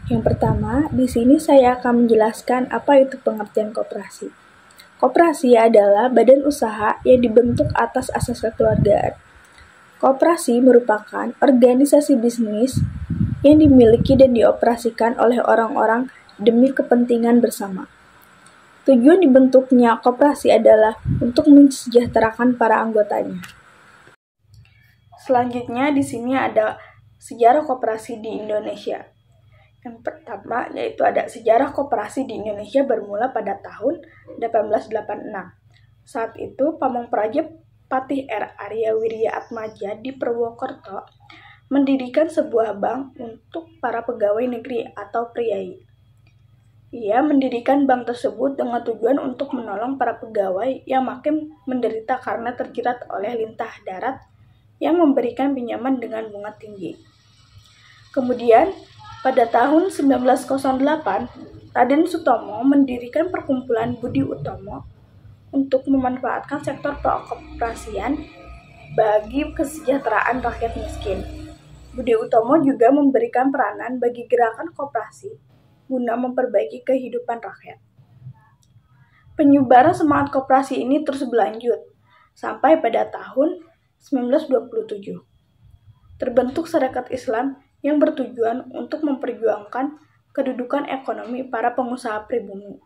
Yang pertama, di sini saya akan menjelaskan apa itu pengertian koperasi. Koperasi adalah badan usaha yang dibentuk atas asas kekeluargaan. Koperasi merupakan organisasi bisnis yang dimiliki dan dioperasikan oleh orang-orang demi kepentingan bersama. Tujuan dibentuknya koperasi adalah untuk mensejahterakan para anggotanya. Selanjutnya di sini ada sejarah koperasi di Indonesia. Yang pertama yaitu ada sejarah koperasi di Indonesia bermula pada tahun 1886. Saat itu Pamongpraja Patih R. Arya Wirya Atmaja di Purwokerto mendirikan sebuah bank untuk para pegawai negeri atau priai. Ia mendirikan bank tersebut dengan tujuan untuk menolong para pegawai yang makin menderita karena terjerat oleh lintah darat yang memberikan pinjaman dengan bunga tinggi. Kemudian, pada tahun 1908, Raden Sutomo mendirikan perkumpulan Budi Utomo untuk memanfaatkan sektor perkoperasian bagi kesejahteraan rakyat miskin. Budi Utomo juga memberikan peranan bagi gerakan koperasi guna memperbaiki kehidupan rakyat. Penyebaran semangat koperasi ini terus berlanjut sampai pada tahun 1927. Terbentuk Sarekat Islam yang bertujuan untuk memperjuangkan kedudukan ekonomi para pengusaha pribumi.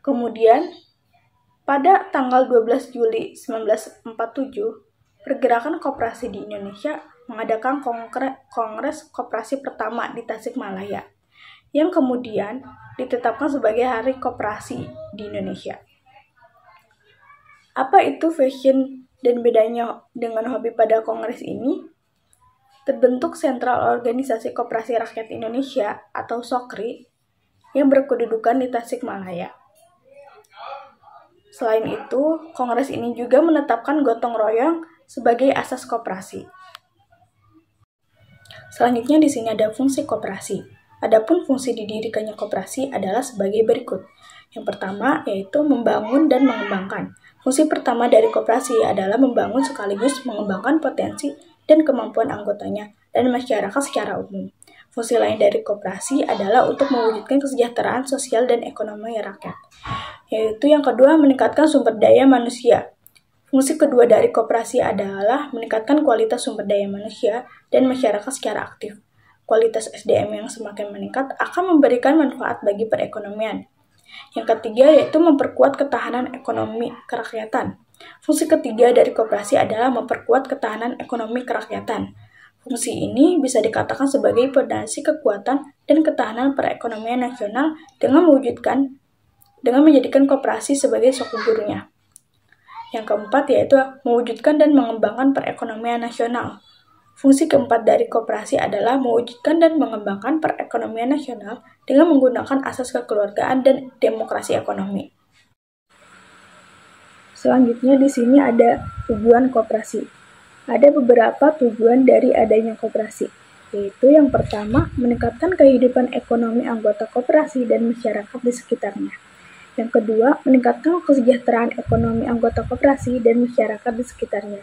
Kemudian, pada tanggal 12 Juli 1947, Pergerakan Koperasi di Indonesia mengadakan Kongres Koperasi pertama di Tasikmalaya, yang kemudian ditetapkan sebagai Hari Koperasi di Indonesia. Apa itu fashion dan bedanya dengan hobi pada kongres ini? Terbentuk Sentral Organisasi Koperasi Rakyat Indonesia atau SOKRI yang berkedudukan di Tasikmalaya. Selain itu, kongres ini juga menetapkan gotong royong sebagai asas koperasi. Selanjutnya di sini ada fungsi koperasi. Adapun fungsi didirikannya koperasi adalah sebagai berikut. Yang pertama yaitu membangun dan mengembangkan. Fungsi pertama dari koperasi adalah membangun sekaligus mengembangkan potensi dan kemampuan anggotanya dan masyarakat secara umum. Fungsi lain dari koperasi adalah untuk mewujudkan kesejahteraan sosial dan ekonomi rakyat. Yaitu yang kedua, meningkatkan sumber daya manusia. Fungsi kedua dari koperasi adalah meningkatkan kualitas sumber daya manusia dan masyarakat secara aktif. Kualitas SDM yang semakin meningkat akan memberikan manfaat bagi perekonomian. Yang ketiga yaitu memperkuat ketahanan ekonomi kerakyatan. Fungsi ketiga dari koperasi adalah memperkuat ketahanan ekonomi kerakyatan. Fungsi ini bisa dikatakan sebagai fondasi kekuatan dan ketahanan perekonomian nasional dengan menjadikan koperasi sebagai sokong gurunya. Yang keempat yaitu mewujudkan dan mengembangkan perekonomian nasional. Fungsi keempat dari koperasi adalah mewujudkan dan mengembangkan perekonomian nasional dengan menggunakan asas kekeluargaan dan demokrasi ekonomi. Selanjutnya di sini ada tujuan koperasi. Ada beberapa tujuan dari adanya koperasi, yaitu yang pertama, meningkatkan kehidupan ekonomi anggota koperasi dan masyarakat di sekitarnya. Yang kedua, meningkatkan kesejahteraan ekonomi anggota koperasi dan masyarakat di sekitarnya.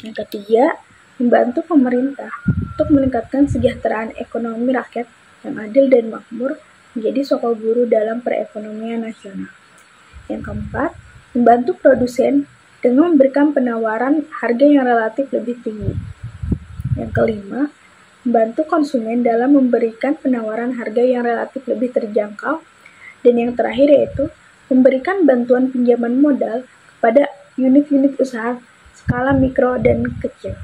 Yang ketiga, membantu pemerintah untuk meningkatkan kesejahteraan ekonomi rakyat yang adil dan makmur menjadi sokol guru dalam perekonomian nasional. Yang keempat, membantu produsen dengan memberikan penawaran harga yang relatif lebih tinggi. Yang kelima, membantu konsumen dalam memberikan penawaran harga yang relatif lebih terjangkau. Dan yang terakhir yaitu memberikan bantuan pinjaman modal kepada unit-unit usaha skala mikro dan kecil.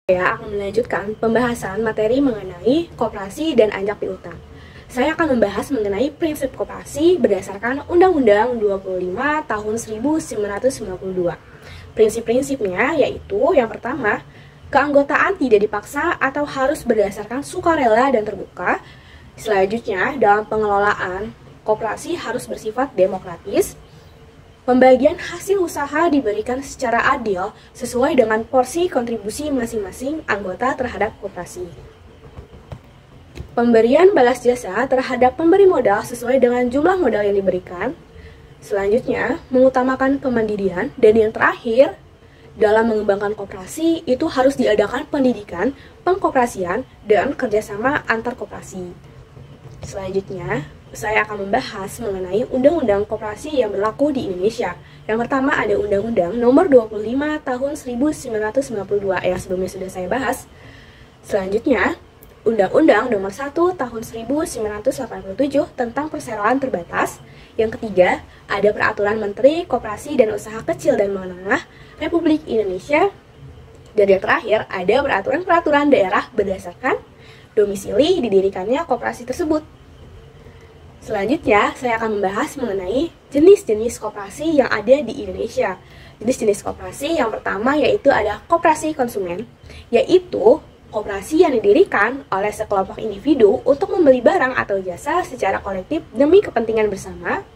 Saya akan melanjutkan pembahasan materi mengenai koperasi dan ajak piutang. Saya akan membahas mengenai prinsip koperasi berdasarkan Undang-Undang 25 tahun 1992. Prinsip-prinsipnya yaitu yang pertama, keanggotaan tidak dipaksa atau harus berdasarkan sukarela dan terbuka. Selanjutnya, dalam pengelolaan, koperasi harus bersifat demokratis. Pembagian hasil usaha diberikan secara adil sesuai dengan porsi kontribusi masing-masing anggota terhadap koperasi. Pemberian balas jasa terhadap pemberi modal sesuai dengan jumlah modal yang diberikan. Selanjutnya, mengutamakan kemandirian. Dan yang terakhir, dalam mengembangkan koperasi itu harus diadakan pendidikan, pengkoperasian, dan kerjasama antar koperasi. Selanjutnya, saya akan membahas mengenai undang-undang koperasi yang berlaku di Indonesia. Yang pertama ada Undang-Undang Nomor 25 Tahun 1992 yang sebelumnya sudah saya bahas. Selanjutnya, Undang-Undang Nomor 1 Tahun 1987 tentang perseroan terbatas. Yang ketiga, ada Peraturan Menteri Koperasi dan Usaha Kecil dan Menengah Republik Indonesia. Dan yang terakhir, ada peraturan-peraturan daerah berdasarkan domisili didirikannya koperasi tersebut. Selanjutnya, saya akan membahas mengenai jenis-jenis koperasi yang ada di Indonesia. Jenis-jenis koperasi yang pertama yaitu ada koperasi konsumen, yaitu koperasi yang didirikan oleh sekelompok individu untuk membeli barang atau jasa secara kolektif demi kepentingan bersama.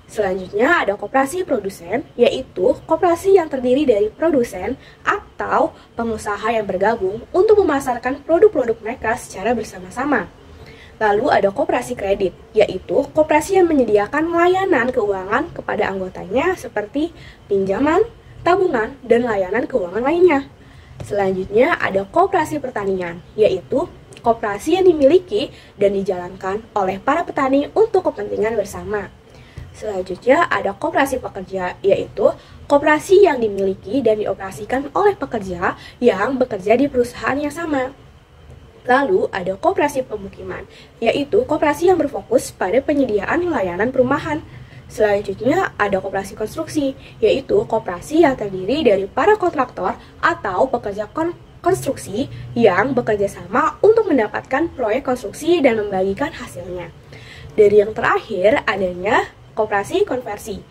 Selanjutnya ada koperasi produsen, yaitu koperasi yang terdiri dari produsen atau pengusaha yang bergabung untuk memasarkan produk-produk mereka secara bersama-sama. Lalu ada koperasi kredit, yaitu koperasi yang menyediakan layanan keuangan kepada anggotanya seperti pinjaman, tabungan, dan layanan keuangan lainnya. Selanjutnya ada koperasi pertanian, yaitu koperasi yang dimiliki dan dijalankan oleh para petani untuk kepentingan bersama. Selanjutnya ada koperasi pekerja, yaitu koperasi yang dimiliki dan dioperasikan oleh pekerja yang bekerja di perusahaan yang sama. Lalu ada koperasi pemukiman, yaitu koperasi yang berfokus pada penyediaan layanan perumahan. Selanjutnya ada koperasi konstruksi, yaitu koperasi yang terdiri dari para kontraktor atau pekerja konstruksi yang bekerja sama untuk mendapatkan proyek konstruksi dan membagikan hasilnya. Dari yang terakhir adanya koperasi konversi,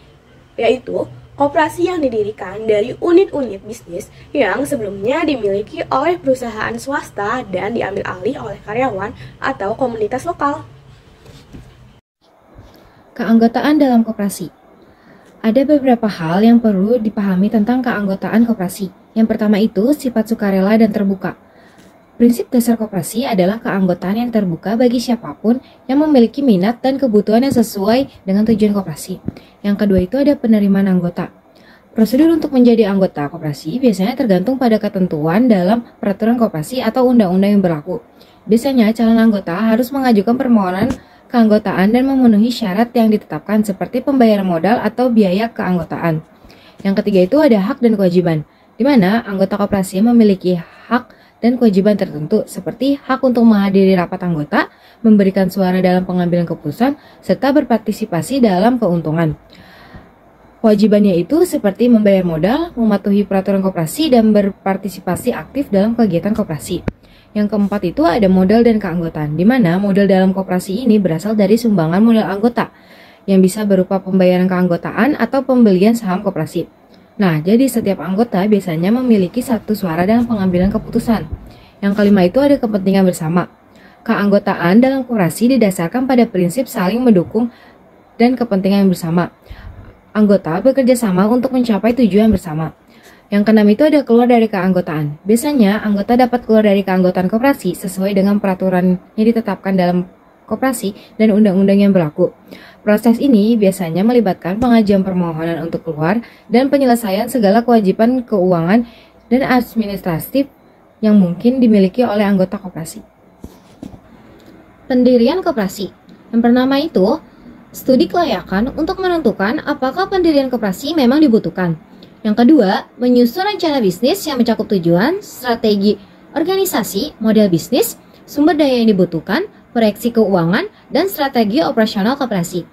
yaitu koperasi yang didirikan dari unit-unit bisnis yang sebelumnya dimiliki oleh perusahaan swasta dan diambil alih oleh karyawan atau komunitas lokal. Keanggotaan dalam koperasi. Ada beberapa hal yang perlu dipahami tentang keanggotaan koperasi. Yang pertama itu sifat sukarela dan terbuka. Prinsip dasar koperasi adalah keanggotaan yang terbuka bagi siapapun yang memiliki minat dan kebutuhan yang sesuai dengan tujuan koperasi. Yang kedua itu ada penerimaan anggota. Prosedur untuk menjadi anggota koperasi biasanya tergantung pada ketentuan dalam peraturan koperasi atau undang-undang yang berlaku. Biasanya calon anggota harus mengajukan permohonan keanggotaan dan memenuhi syarat yang ditetapkan seperti pembayaran modal atau biaya keanggotaan. Yang ketiga itu ada hak dan kewajiban, di mana anggota koperasi memiliki hak dan kewajiban tertentu seperti hak untuk menghadiri rapat anggota, memberikan suara dalam pengambilan keputusan, serta berpartisipasi dalam keuntungan. Kewajibannya itu seperti membayar modal, mematuhi peraturan koperasi, dan berpartisipasi aktif dalam kegiatan koperasi. Yang keempat itu ada modal dan keanggotaan, di mana modal dalam koperasi ini berasal dari sumbangan modal anggota, yang bisa berupa pembayaran keanggotaan atau pembelian saham koperasi. Nah, jadi setiap anggota biasanya memiliki satu suara dalam pengambilan keputusan. Yang kelima itu ada kepentingan bersama. Keanggotaan dalam koperasi didasarkan pada prinsip saling mendukung dan kepentingan bersama. Anggota bekerja sama untuk mencapai tujuan bersama. Yang keenam itu ada keluar dari keanggotaan. Biasanya, anggota dapat keluar dari keanggotaan koperasi sesuai dengan peraturan yang ditetapkan dalam koperasi dan undang-undang yang berlaku. Proses ini biasanya melibatkan pengajuan permohonan untuk keluar dan penyelesaian segala kewajiban keuangan dan administratif yang mungkin dimiliki oleh anggota koperasi. Pendirian koperasi. Yang pertama itu, studi kelayakan untuk menentukan apakah pendirian koperasi memang dibutuhkan. Yang kedua, menyusun rencana bisnis yang mencakup tujuan, strategi organisasi, model bisnis, sumber daya yang dibutuhkan, proyeksi keuangan, dan strategi operasional koperasi.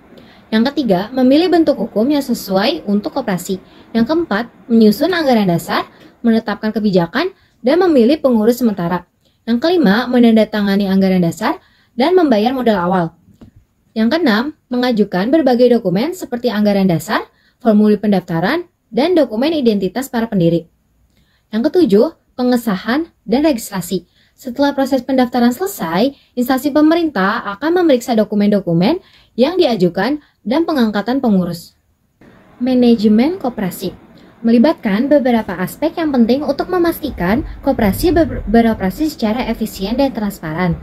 Yang ketiga, memilih bentuk hukum yang sesuai untuk koperasi. Yang keempat, menyusun anggaran dasar, menetapkan kebijakan, dan memilih pengurus sementara. Yang kelima, menandatangani anggaran dasar, dan membayar modal awal. Yang keenam, mengajukan berbagai dokumen seperti anggaran dasar, formulir pendaftaran, dan dokumen identitas para pendiri. Yang ketujuh, pengesahan dan registrasi. Setelah proses pendaftaran selesai, instansi pemerintah akan memeriksa dokumen-dokumen yang diajukan dan pengangkatan pengurus. Manajemen koperasi melibatkan beberapa aspek yang penting untuk memastikan koperasi beroperasi secara efisien dan transparan,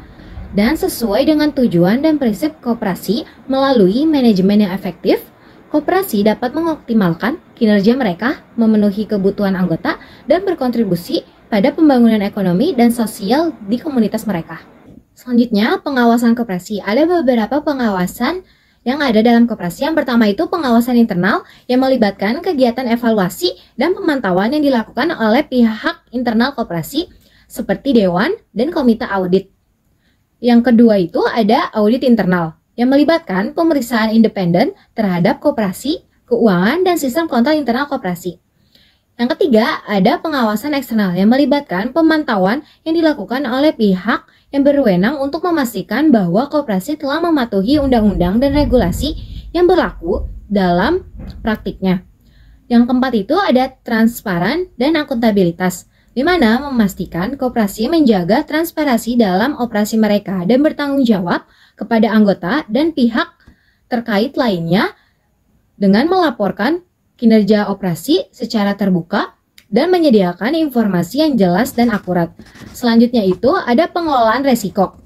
dan sesuai dengan tujuan dan prinsip koperasi. Melalui manajemen yang efektif, koperasi dapat mengoptimalkan kinerja mereka memenuhi kebutuhan anggota dan berkontribusi pada pembangunan ekonomi dan sosial di komunitas mereka. Selanjutnya, pengawasan koperasi. Ada beberapa pengawasan yang ada dalam koperasi. Yang pertama itu pengawasan internal yang melibatkan kegiatan evaluasi dan pemantauan yang dilakukan oleh pihak internal koperasi seperti dewan dan komite audit. Yang kedua itu ada audit internal yang melibatkan pemeriksaan independen terhadap koperasi, keuangan, dan sistem kontrol internal koperasi. Yang ketiga ada pengawasan eksternal yang melibatkan pemantauan yang dilakukan oleh pihak yang berwenang untuk memastikan bahwa koperasi telah mematuhi undang-undang dan regulasi yang berlaku dalam praktiknya. Yang keempat itu ada transparan dan akuntabilitas, di mana memastikan koperasi menjaga transparansi dalam operasi mereka dan bertanggung jawab kepada anggota dan pihak terkait lainnya dengan melaporkan kinerja operasi secara terbuka dan menyediakan informasi yang jelas dan akurat. Selanjutnya itu ada pengelolaan resiko,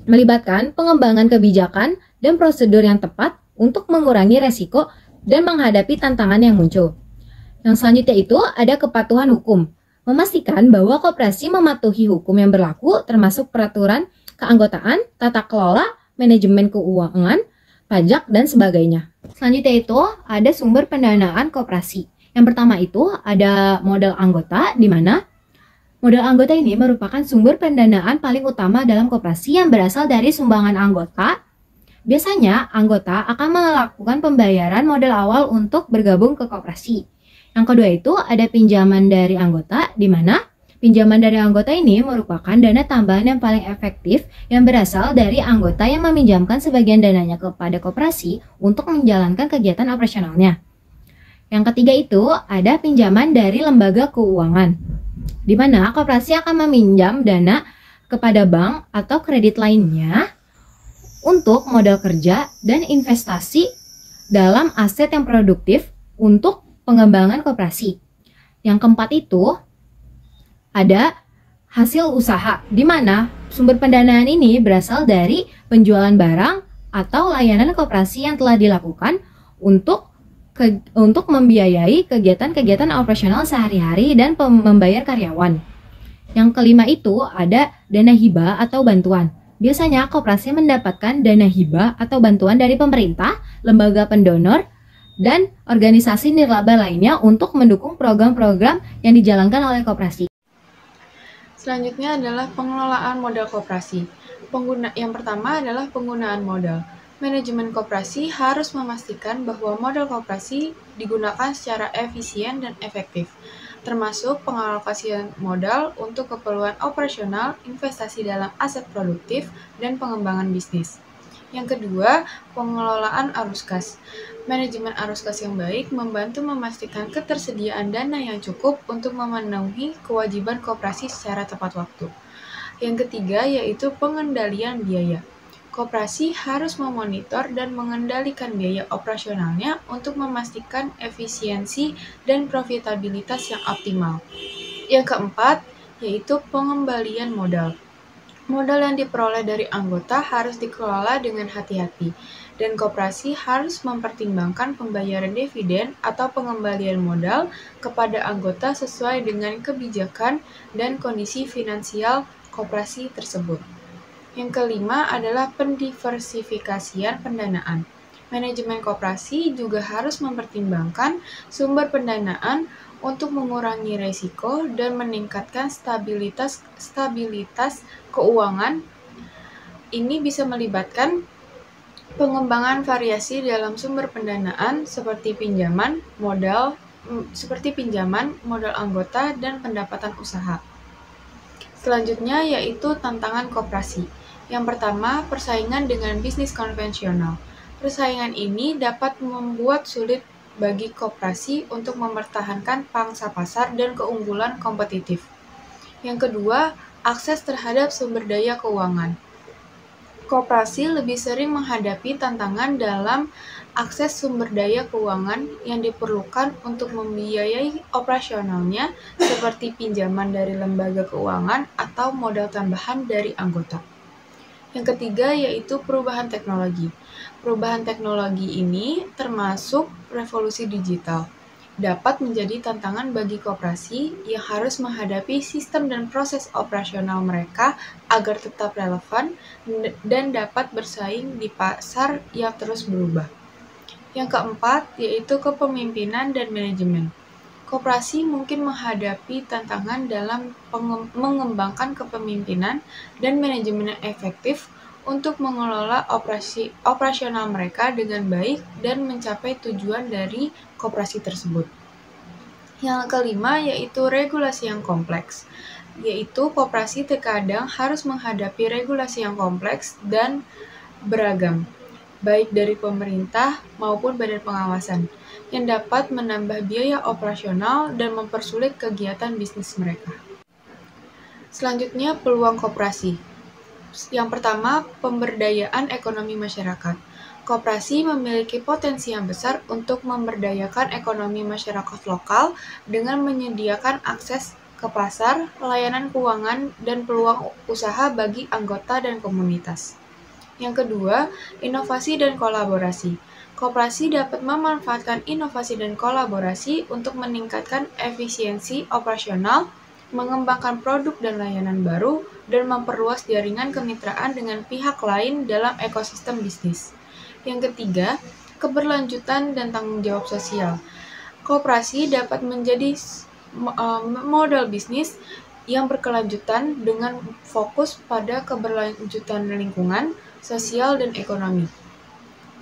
melibatkan pengembangan kebijakan dan prosedur yang tepat untuk mengurangi resiko dan menghadapi tantangan yang muncul. Yang selanjutnya itu ada kepatuhan hukum, memastikan bahwa koperasi mematuhi hukum yang berlaku termasuk peraturan keanggotaan, tata kelola, manajemen keuangan, pajak, dan sebagainya. Selanjutnya itu ada sumber pendanaan koperasi. Yang pertama itu ada modal anggota, di mana modal anggota ini merupakan sumber pendanaan paling utama dalam koperasi yang berasal dari sumbangan anggota. Biasanya anggota akan melakukan pembayaran modal awal untuk bergabung ke koperasi. Yang kedua itu ada pinjaman dari anggota, di mana pinjaman dari anggota ini merupakan dana tambahan yang paling efektif yang berasal dari anggota yang meminjamkan sebagian dananya kepada koperasi untuk menjalankan kegiatan operasionalnya. Yang ketiga itu ada pinjaman dari lembaga keuangan, di mana koperasi akan meminjam dana kepada bank atau kredit lainnya untuk modal kerja dan investasi dalam aset yang produktif untuk pengembangan koperasi. Yang keempat itu ada hasil usaha, di mana sumber pendanaan ini berasal dari penjualan barang atau layanan koperasi yang telah dilakukan untuk membiayai kegiatan-kegiatan operasional sehari-hari dan membayar karyawan. Yang kelima itu ada dana hibah atau bantuan. Biasanya koperasi mendapatkan dana hibah atau bantuan dari pemerintah, lembaga pendonor, dan organisasi nirlaba lainnya untuk mendukung program-program yang dijalankan oleh koperasi. Selanjutnya adalah pengelolaan modal koperasi. Yang pertama adalah penggunaan modal. Manajemen koperasi harus memastikan bahwa modal koperasi digunakan secara efisien dan efektif, termasuk pengalokasian modal untuk keperluan operasional, investasi dalam aset produktif, dan pengembangan bisnis. Yang kedua, pengelolaan arus kas. Manajemen arus kas yang baik membantu memastikan ketersediaan dana yang cukup untuk memenuhi kewajiban koperasi secara tepat waktu. Yang ketiga yaitu pengendalian biaya. Koperasi harus memonitor dan mengendalikan biaya operasionalnya untuk memastikan efisiensi dan profitabilitas yang optimal. Yang keempat yaitu pengembalian modal. Modal yang diperoleh dari anggota harus dikelola dengan hati-hati, dan koperasi harus mempertimbangkan pembayaran dividen atau pengembalian modal kepada anggota sesuai dengan kebijakan dan kondisi finansial koperasi tersebut. Yang kelima adalah pendiversifikasian pendanaan. Manajemen koperasi juga harus mempertimbangkan sumber pendanaan untuk mengurangi risiko dan meningkatkan stabilitas keuangan. Ini bisa melibatkan pengembangan variasi dalam sumber pendanaan seperti pinjaman, modal anggota, dan pendapatan usaha. Selanjutnya yaitu tantangan koperasi. Yang pertama, persaingan dengan bisnis konvensional. Persaingan ini dapat membuat sulit bagi koperasi untuk mempertahankan pangsa pasar dan keunggulan kompetitif. Yang kedua, akses terhadap sumber daya keuangan. Koperasi lebih sering menghadapi tantangan dalam akses sumber daya keuangan yang diperlukan untuk membiayai operasionalnya seperti pinjaman dari lembaga keuangan atau modal tambahan dari anggota. Yang ketiga yaitu perubahan teknologi. Perubahan teknologi ini termasuk revolusi digital. dapat menjadi tantangan bagi koperasi yang harus menghadapi sistem dan proses operasional mereka agar tetap relevan dan dapat bersaing di pasar yang terus berubah. Yang keempat, yaitu kepemimpinan dan manajemen. Koperasi mungkin menghadapi tantangan dalam mengembangkan kepemimpinan dan manajemen yang efektif untuk mengelola operasional mereka dengan baik dan mencapai tujuan dari koperasi tersebut. Yang kelima yaitu regulasi yang kompleks, yaitu koperasi terkadang harus menghadapi regulasi yang kompleks dan beragam, baik dari pemerintah maupun badan pengawasan, yang dapat menambah biaya operasional dan mempersulit kegiatan bisnis mereka. Selanjutnya, peluang koperasi. Yang pertama, pemberdayaan ekonomi masyarakat. Koperasi memiliki potensi yang besar untuk memberdayakan ekonomi masyarakat lokal dengan menyediakan akses ke pasar, layanan keuangan, dan peluang usaha bagi anggota dan komunitas. Yang kedua, inovasi dan kolaborasi. Koperasi dapat memanfaatkan inovasi dan kolaborasi untuk meningkatkan efisiensi operasional, mengembangkan produk dan layanan baru, dan memperluas jaringan kemitraan dengan pihak lain dalam ekosistem bisnis. Yang ketiga, keberlanjutan dan tanggung jawab sosial. Koperasi dapat menjadi model bisnis yang berkelanjutan dengan fokus pada keberlanjutan lingkungan, sosial, dan ekonomi.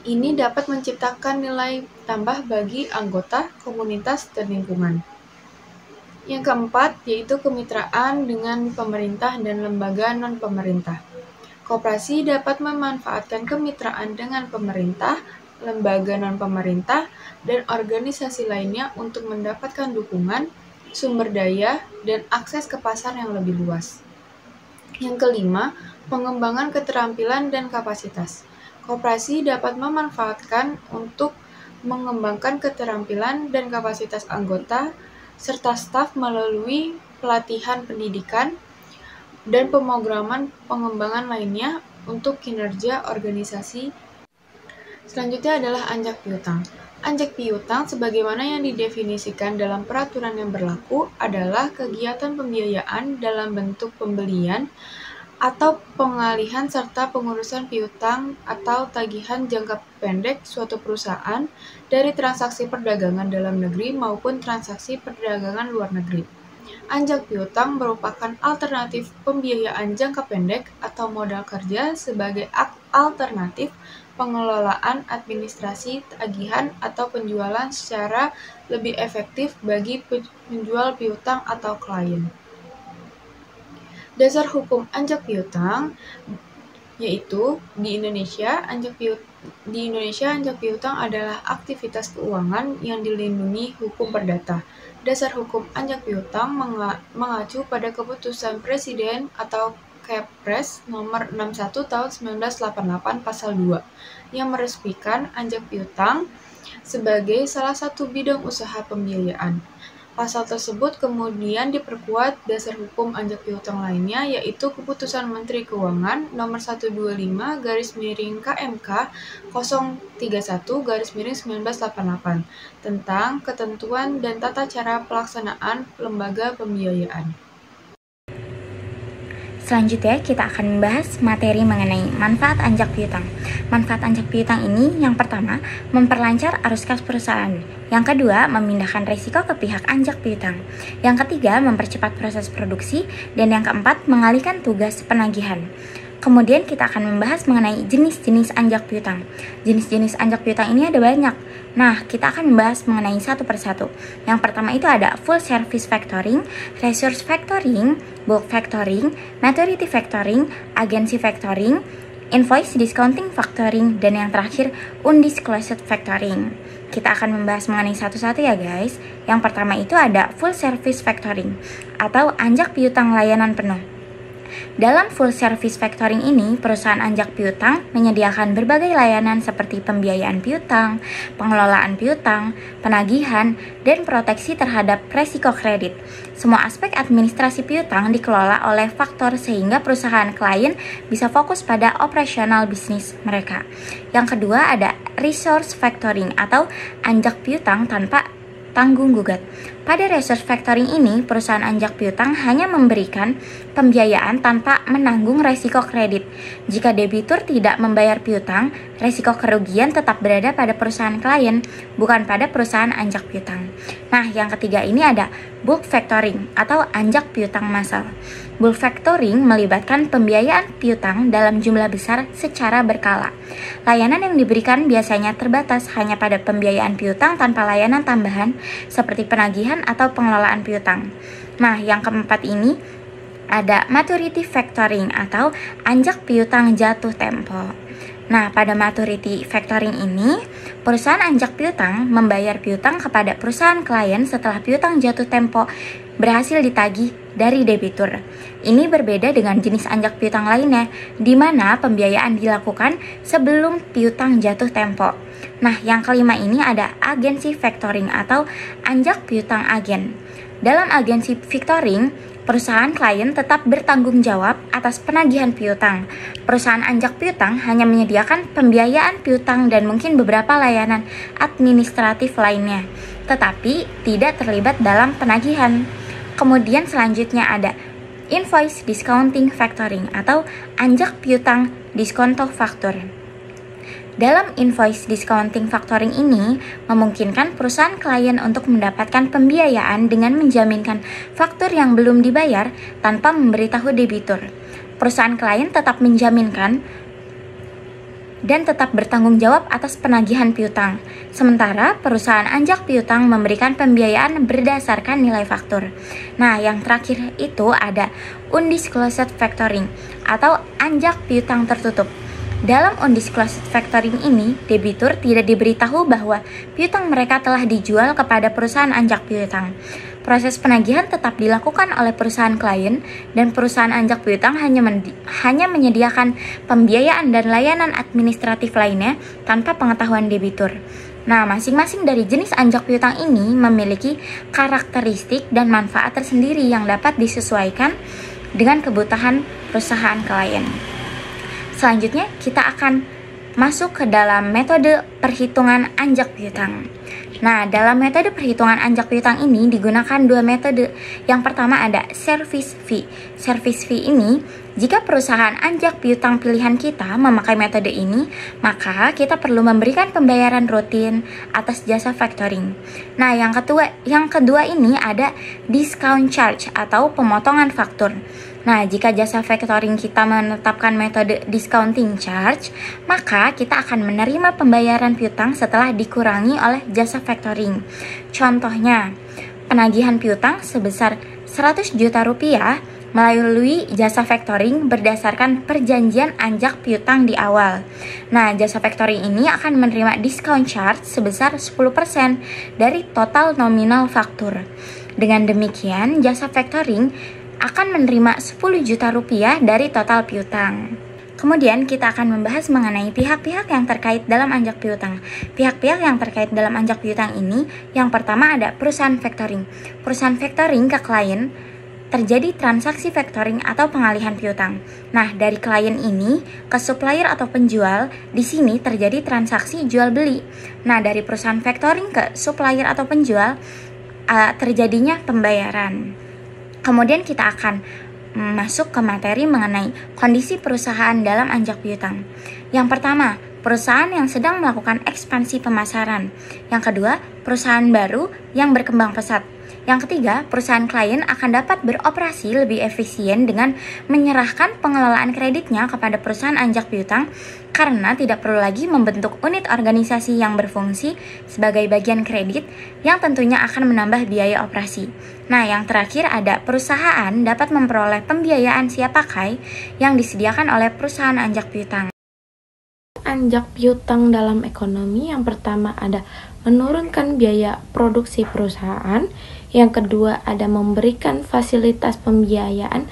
Ini dapat menciptakan nilai tambah bagi anggota, komunitas, dan lingkungan. Yang keempat, yaitu kemitraan dengan pemerintah dan lembaga non-pemerintah. Koperasi dapat memanfaatkan kemitraan dengan pemerintah, lembaga non-pemerintah, dan organisasi lainnya untuk mendapatkan dukungan, sumber daya, dan akses ke pasar yang lebih luas. Yang kelima, pengembangan keterampilan dan kapasitas. Koperasi dapat memanfaatkan untuk mengembangkan keterampilan dan kapasitas anggota serta staf melalui pelatihan pendidikan dan pemrograman pengembangan lainnya untuk kinerja organisasi. Selanjutnya adalah anjak piutang. Anjak piutang sebagaimana yang didefinisikan dalam peraturan yang berlaku adalah kegiatan pembiayaan dalam bentuk pembelian atau pengalihan serta pengurusan piutang atau tagihan jangka pendek suatu perusahaan dari transaksi perdagangan dalam negeri maupun transaksi perdagangan luar negeri. Anjak piutang merupakan alternatif pembiayaan jangka pendek atau modal kerja sebagai alternatif pengelolaan administrasi tagihan atau penjualan secara lebih efektif bagi penjual piutang atau klien. Dasar hukum anjak piutang yaitu di Indonesia anjak piutang adalah aktivitas keuangan yang dilindungi hukum perdata. Dasar hukum anjak piutang mengacu pada keputusan Presiden atau Kepres nomor 61 tahun 1988 pasal 2 yang meresmikan anjak piutang sebagai salah satu bidang usaha pembiayaan. Pasal tersebut kemudian diperkuat dasar hukum anjak piutang lainnya, yaitu Keputusan Menteri Keuangan Nomor 125/KMK 031/1988 tentang ketentuan dan tata cara pelaksanaan lembaga pembiayaan. Selanjutnya, kita akan membahas materi mengenai manfaat anjak piutang. Manfaat anjak piutang ini yang pertama, memperlancar arus kas perusahaan. Yang kedua, memindahkan risiko ke pihak anjak piutang. Yang ketiga, mempercepat proses produksi. Dan yang keempat, mengalihkan tugas penagihan. Kemudian kita akan membahas mengenai jenis-jenis anjak piutang. Jenis-jenis anjak piutang ini ada banyak. Nah, kita akan membahas mengenai satu persatu. Yang pertama itu ada full service factoring, resource factoring, bulk factoring, maturity factoring, agency factoring, invoice discounting factoring, dan yang terakhir undisclosed factoring. Kita akan membahas mengenai satu-satu ya guys. Yang pertama itu ada full service factoring atau anjak piutang layanan penuh. Dalam full service factoring ini, perusahaan anjak piutang menyediakan berbagai layanan seperti pembiayaan piutang, pengelolaan piutang, penagihan, dan proteksi terhadap resiko kredit. Semua aspek administrasi piutang dikelola oleh faktor sehingga perusahaan klien bisa fokus pada operasional bisnis mereka. Yang kedua ada resource factoring atau anjak piutang tanpa tanggung gugat. Pada reverse factoring ini, perusahaan anjak piutang hanya memberikan pembiayaan tanpa menanggung resiko kredit. Jika debitur tidak membayar piutang, resiko kerugian tetap berada pada perusahaan klien, bukan pada perusahaan anjak piutang. Nah, yang ketiga ini ada bulk factoring atau anjak piutang massal. Bulk factoring melibatkan pembiayaan piutang dalam jumlah besar secara berkala. Layanan yang diberikan biasanya terbatas hanya pada pembiayaan piutang tanpa layanan tambahan seperti penagihan atau pengelolaan piutang. Nah, yang keempat ini ada maturity factoring atau anjak piutang jatuh tempo. Nah, pada maturity factoring ini, perusahaan anjak piutang membayar piutang kepada perusahaan klien setelah piutang jatuh tempo berhasil ditagih dari debitur. Ini berbeda dengan jenis anjak piutang lainnya, di mana pembiayaan dilakukan sebelum piutang jatuh tempo. Nah, yang kelima ini ada agency factoring atau anjak piutang agen. Dalam agensi factoring, perusahaan klien tetap bertanggung jawab atas penagihan piutang. Perusahaan anjak piutang hanya menyediakan pembiayaan piutang dan mungkin beberapa layanan administratif lainnya, tetapi tidak terlibat dalam penagihan. Kemudian selanjutnya ada invoice discounting factoring atau anjak piutang diskonto faktur. Dalam invoice discounting factoring ini memungkinkan perusahaan klien untuk mendapatkan pembiayaan dengan menjaminkan faktur yang belum dibayar tanpa memberitahu debitur. Perusahaan klien tetap menjaminkan dan tetap bertanggung jawab atas penagihan piutang. Sementara perusahaan anjak piutang memberikan pembiayaan berdasarkan nilai faktur. Nah, yang terakhir itu ada undisclosed factoring atau anjak piutang tertutup. Dalam undisclosed factoring ini, debitur tidak diberitahu bahwa piutang mereka telah dijual kepada perusahaan anjak piutang. Proses penagihan tetap dilakukan oleh perusahaan klien dan perusahaan anjak piutang hanya menyediakan pembiayaan dan layanan administratif lainnya tanpa pengetahuan debitur. Nah, masing-masing dari jenis anjak piutang ini memiliki karakteristik dan manfaat tersendiri yang dapat disesuaikan dengan kebutuhan perusahaan klien. Selanjutnya, kita akan masuk ke dalam metode perhitungan anjak piutang. Nah, dalam metode perhitungan anjak piutang ini digunakan dua metode. Yang pertama ada service fee. Service fee ini, jika perusahaan anjak piutang pilihan kita memakai metode ini, maka kita perlu memberikan pembayaran rutin atas jasa factoring. Nah, yang kedua ini ada discount charge atau pemotongan faktur. Nah, jika jasa factoring kita menetapkan metode discounting charge, maka kita akan menerima pembayaran piutang setelah dikurangi oleh jasa factoring. Contohnya, penagihan piutang sebesar 100 juta rupiah melalui jasa factoring berdasarkan perjanjian anjak piutang di awal. Nah, jasa factoring ini akan menerima discount charge sebesar 10% dari total nominal faktur. Dengan demikian, jasa factoring akan menerima 10 juta rupiah dari total piutang. Kemudian kita akan membahas mengenai pihak-pihak yang terkait dalam anjak piutang. Pihak-pihak yang terkait dalam anjak piutang ini, yang pertama ada perusahaan factoring. Perusahaan factoring ke klien terjadi transaksi factoring atau pengalihan piutang. Nah, dari klien ini ke supplier atau penjual, di sini terjadi transaksi jual beli. Nah, dari perusahaan factoring ke supplier atau penjual terjadinya pembayaran. Kemudian kita akan masuk ke materi mengenai kondisi perusahaan dalam anjak piutang. Yang pertama, perusahaan yang sedang melakukan ekspansi pemasaran. Yang kedua, perusahaan baru yang berkembang pesat. Yang ketiga, perusahaan klien akan dapat beroperasi lebih efisien dengan menyerahkan pengelolaan kreditnya kepada perusahaan anjak piutang karena tidak perlu lagi membentuk unit organisasi yang berfungsi sebagai bagian kredit yang tentunya akan menambah biaya operasi. Nah, yang terakhir ada perusahaan dapat memperoleh pembiayaan siap pakai yang disediakan oleh perusahaan anjak piutang. Anjak piutang dalam ekonomi, yang pertama ada menurunkan biaya produksi perusahaan, yang kedua ada memberikan fasilitas pembiayaan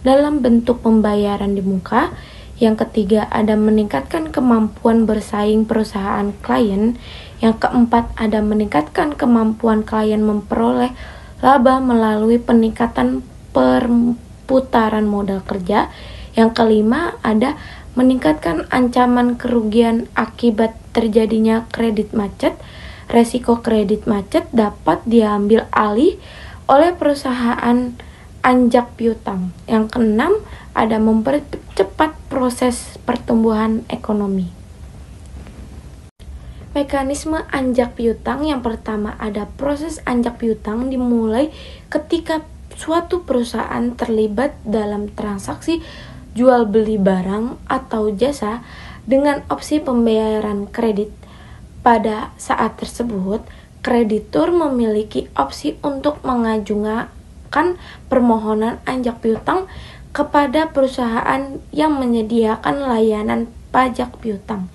dalam bentuk pembayaran di muka, yang ketiga ada meningkatkan kemampuan bersaing perusahaan klien, yang keempat ada meningkatkan kemampuan klien memperoleh laba melalui peningkatan perputaran modal kerja, yang kelima ada meningkatkan ancaman kerugian akibat terjadinya kredit macet, resiko kredit macet dapat diambil alih oleh perusahaan anjak piutang. Yang keenam, ada mempercepat proses pertumbuhan ekonomi. Mekanisme anjak piutang yang pertama ada proses anjak piutang dimulai ketika suatu perusahaan terlibat dalam transaksi jual beli barang atau jasa dengan opsi pembayaran kredit. Pada saat tersebut, kreditur memiliki opsi untuk mengajukan permohonan anjak piutang kepada perusahaan yang menyediakan layanan pajak piutang.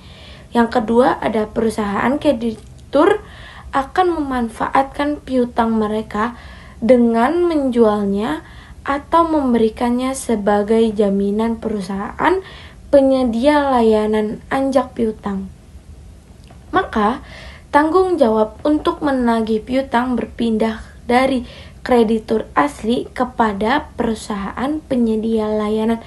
Yang kedua, ada perusahaan kreditur akan memanfaatkan piutang mereka dengan menjualnya atau memberikannya sebagai jaminan perusahaan penyedia layanan anjak piutang. Maka, tanggung jawab untuk menagih piutang berpindah dari kreditur asli kepada perusahaan penyedia layanan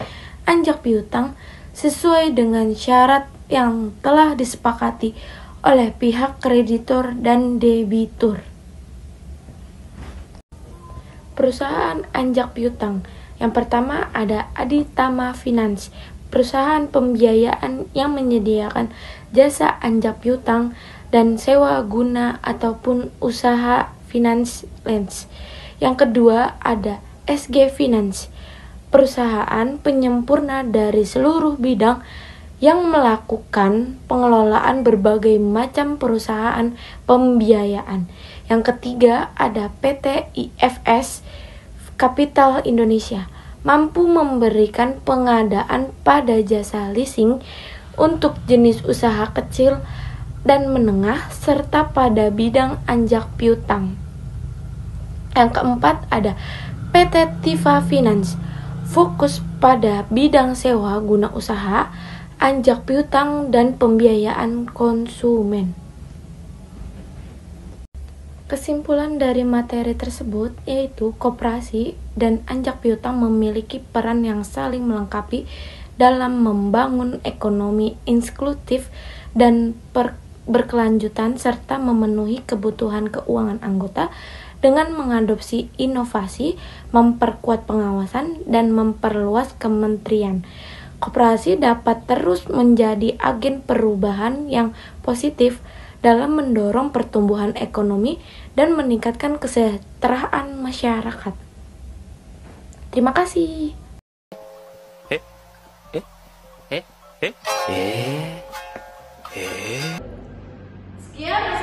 anjak piutang sesuai dengan syarat yang telah disepakati oleh pihak kreditur dan debitur. Perusahaan anjak piutang. Yang pertama ada Aditama Finance, perusahaan pembiayaan yang menyediakan jasa anjak piutang dan sewa guna ataupun usaha finance lens. Yang kedua ada SG Finance, perusahaan penyempurna dari seluruh bidang yang melakukan pengelolaan berbagai macam perusahaan pembiayaan. Yang ketiga ada PT IFS Capital Indonesia, mampu memberikan pengadaan pada jasa leasing untuk jenis usaha kecil dan menengah serta pada bidang anjak piutang. Yang keempat ada PT Tifa Finance, fokus pada bidang sewa guna usaha, anjak piutang dan pembiayaan konsumen. Kesimpulan dari materi tersebut yaitu koperasi dan anjak piutang memiliki peran yang saling melengkapi dalam membangun ekonomi inklusif dan berkelanjutan serta memenuhi kebutuhan keuangan anggota dengan mengadopsi inovasi, memperkuat pengawasan, dan memperluas kementerian. Koperasi dapat terus menjadi agen perubahan yang positif dalam mendorong pertumbuhan ekonomi dan meningkatkan kesejahteraan masyarakat. Terima kasih. Sekian